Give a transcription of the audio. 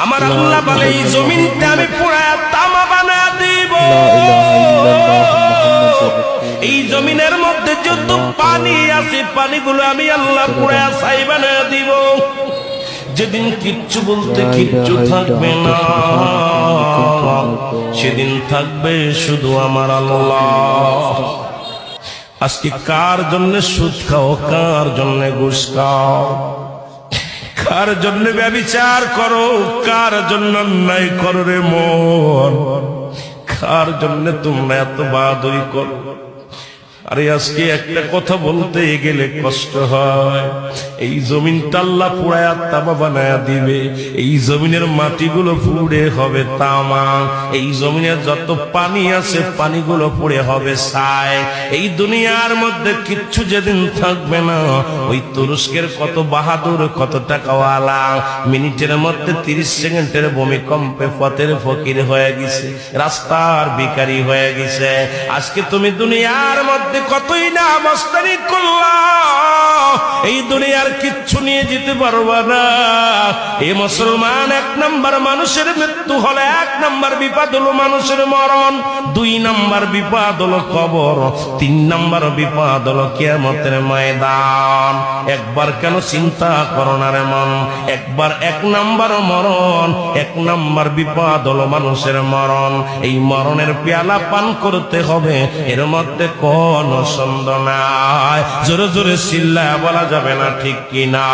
আমার আল্লাহ বলে এই জমিনটা আমি পুরায়া তামা বানা দিব। এই জমিনের মধ্যে যত পানি আছে পানিগুলো আমি আল্লাহ পুরায়া ছাই বানা দিব। যেদিন কিচ্ছু বলতে কিচ্ছু থাকবে না, সেদিন থাকবে শুধু আমার আল্লাহ। আজকে কার জন্য সুদ খাও, কার জন্য ঘুষ খাও, কার জন্য ব্যভিচার করো, কার জন্য অন্যায় করো রে মন, কার জন্য তোমরা এত বাহাদুরি করো। আরে আজকে একটা কথা বলতে গেলে কষ্ট হয়। এই জমিনটা আল্লাহ পুরায়া তামা বানায়া দিবে। এই জমিনের মাটিগুলো পুড়ে হবে তামা। এই জমিনের যত পানি আছে পানিগুলো পুড়ে হবে ছাই। এই দুনিয়ার মধ্যে কিচ্ছু যেদিন থাকবে না, ওই তুরস্কের কত বাহাদুর, কত টাকাওয়ালা মিনিটের মধ্যে 30 সেকেন্ডের ভূমিকম্পে পথের ফকির হয়ে গেছে, রাস্তার ভিখারি হয়ে গেছে। আজকে তুমি দুনিয়ার মধ্যে কতই না মস্তানি করলা, এই দুনিয়ার কিচ্ছু নিয়ে যেতে পারবা না। এই মুসলমান, 1 নাম্বার মানুষের মৃত্যু হলে 1 নাম্বার বিপদ হলো মানুষের মরণ, 2 নাম্বার বিপদ হলো কবর, 3 নাম্বার বিপদ হলো কিয়ামতের ময়দান। একবার কেন চিন্তা করো না রে মন, একবার 1 নাম্বার মরণ, 1 নাম্বার বিপদ হলো মানুষের মরণ। এই মরণের পেয়ালা পান করতে হবে, এর মধ্যে কোন সন্দেহ নাই। জোরে জোরে চিল্লায়া বলা যাবে না, ঠিক কিনা?